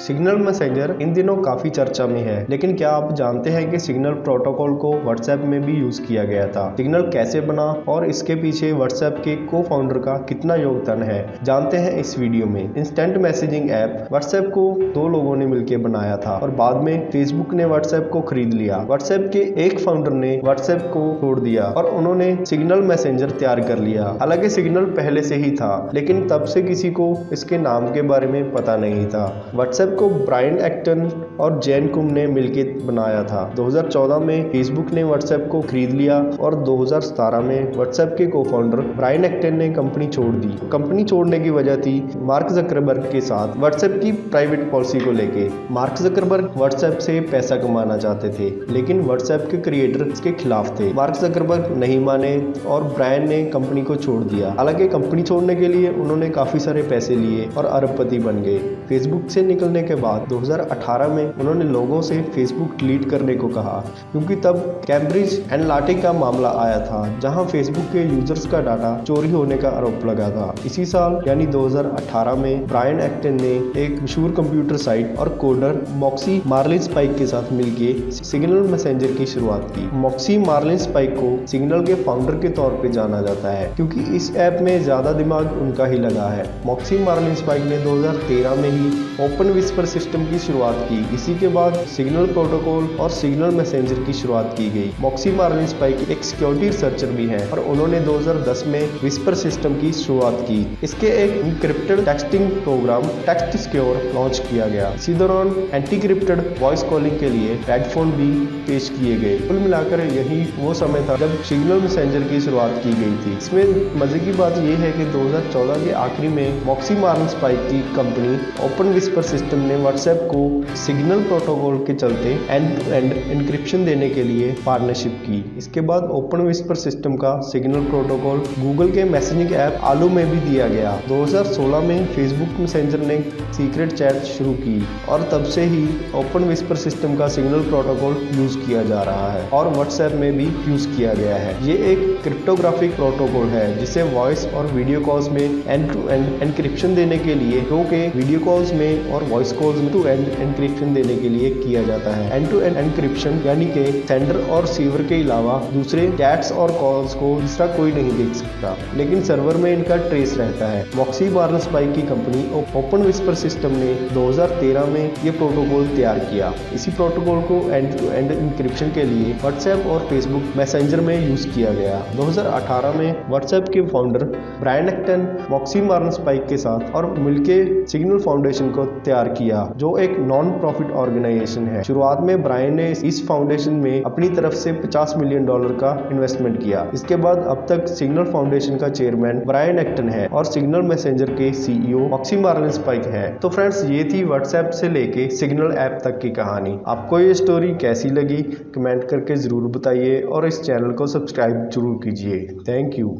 Signal messenger इन दिनों काफी चर्चा में है, लेकिन क्या आप जानते हैं कि सिग्नल प्रोटोकॉल को व्हाट्सएप में भी यूज किया गया था। सिग्नल कैसे बना और इसके पीछे व्हाट्सएप के को फाउंडर का कितना योगदान है, जानते हैं इस वीडियो में। इंस्टेंट मैसेजिंग ऐप व्हाट्सएप को दो लोगों ने मिलकर बनाया था और बाद में फेसबुक ने व्हाट्सएप को खरीद लिया। व्हाट्सएप के एक फाउंडर ने व्हाट्सएप को छोड़ दिया और उन्होंने सिग्नल मैसेंजर तैयार कर लिया। हालांकि सिग्नल पहले से ही था, लेकिन तब से किसी को इसके नाम के बारे में पता नहीं था। व्हाट्सएप को ब्रायन एक्टन और जैन कुम ने मिलकर बनाया था। 2014 में फेसबुक ने व्हाट्सएप को खरीद लिया और 2017 में व्हाट्सएप के को फाउंडर ब्रायन एक्टन ने कंपनी छोड़ दी। कंपनी छोड़ने की वजह थी मार्क जकरबर्ग के साथ व्हाट्सएप की प्राइवेट पॉलिसी को लेके। मार्क जकरबर्ग व्हाट्सएप से पैसा कमाना चाहते थे, लेकिन व्हाट्सएप के क्रिएटर इसके खिलाफ थे। मार्क जकरबर्ग नहीं माने और ब्रायन ने कंपनी को छोड़ दिया। हालांकि कंपनी छोड़ने के लिए उन्होंने काफी सारे पैसे लिए और अरबपति बन गए। फेसबुक से निकलने के बाद 2018 में उन्होंने लोगों से फेसबुक डिलीट करने को कहा, क्योंकि तब कैम्ब्रिज एनालिटिका का मामला आया था, जहां फेसबुक के यूजर्स का डाटा चोरी होने का आरोप लगा था। इसी साल यानी 2018 में ब्रायन एक्टन ने एक मशहूर कंप्यूटर साइट और कोडर मॉक्सी मार्लिनस्पाइक के साथ मिलकर सिग्नल मैसेंजर की शुरुआत की। मॉक्सी मार्लिनस्पाइक को सिग्नल के फाउंडर के तौर पे जाना जाता है, क्योंकि इस ऐप में ज्यादा दिमाग उनका ही लगा है। मॉक्सी मार्लिनस्पाइक ने 2013 में ही ओपन विस्पर सिस्टम की शुरुआत की। इसी के बाद सिग्नल प्रोटोकॉल और सिग्नल मैसेंजर की शुरुआत की गई। मॉक्सी मार्लिनस्पाइक एक सिक्योरिटी रिसर्चर भी हैं और उन्होंने 2010 में विस्पर सिस्टम की शुरुआत की। इसके एक encrypted texting program text secure launch किया गया। इसी दौरान एंटीक्रिप्टेड वॉइस कॉलिंग के लिए हेडफोन भी पेश किए गए। कुल मिलाकर यही वो समय था जब सिग्नल मैसेंजर की शुरुआत की गई थी। इसमें मजे की बात यह है कि 2014 के आखिरी में मॉक्सी मार्लिनस्पाइक की कंपनी ओपन विस्पर सिस्टम ने व्हाट्सएप को सिग्नल प्रोटोकॉल के चलते एंड टू एंड एन्क्रिप्शन देने के लिए पार्टनरशिप की। इसके बाद ओपन विस्पर सिस्टम का सिग्नल प्रोटोकॉल गूगल के मैसेजिंग ऐप आलू में भी दिया गया। 2016 में फेसबुक मैसेंजर ने सीक्रेट चैट शुरू की और तब से ही ओपन विस्पर सिस्टम का सिग्नल प्रोटोकॉल यूज किया जा रहा है और व्हाट्सएप में भी यूज किया गया है। ये एक क्रिप्टोग्राफिक प्रोटोकॉल है जिसे वॉइस और वीडियो कॉल्स में एंड टू एंड एन्क्रिप्शन देने के लिए, क्योंकि वीडियो कॉल्स में और वॉइस कॉल्स में टू एंड एन्क्रिप्शन देने के लिए किया जाता है। एंड टू एंड एन्क्रिप्शन यानी कि सेंडर और रिसीवर के अलावा दूसरे चैट्स और कॉल्स को दूसरा कोई नहीं देख सकता, लेकिन सर्वर में इनका ट्रेस रहता है। मॉक्सी मार्लिनस्पाइक की कंपनी ओपन विस्पर सिस्टम ने 2013 में ये प्रोटोकॉल तैयार किया। इसी प्रोटोकॉल को एंड टू एंड एन्क्रिप्शन के लिए व्हाट्सएप और फेसबुक मैसेंजर में यूज किया गया। 2018 में व्हाट्सएप के फाउंडर ब्रायन एक्टन मॉक्सी मार्लिनस्पाइक के साथ और मिलके सिग्नल फाउंडेशन को तैयार किया, जो एक नॉन प्रॉफिट ऑर्गेनाइजेशन है। शुरुआत में ब्रायन ने इस फाउंडेशन में अपनी तरफ से $50 मिलियन का इन्वेस्टमेंट किया। इसके बाद अब तक सिग्नल फाउंडेशन का चेयरमैन ब्रायन एक्टन है और सिग्नल मैसेंजर के सीईओ मॉक्सी मार्लिनस्पाइक है। तो फ्रेंड्स, ये थी व्हाट्सएप से लेके सिग्नल ऐप तक की कहानी। आपको ये स्टोरी कैसी लगी कमेंट करके जरूर बताइए और इस चैनल को सब्सक्राइब जरूर कीजिए। Thank you.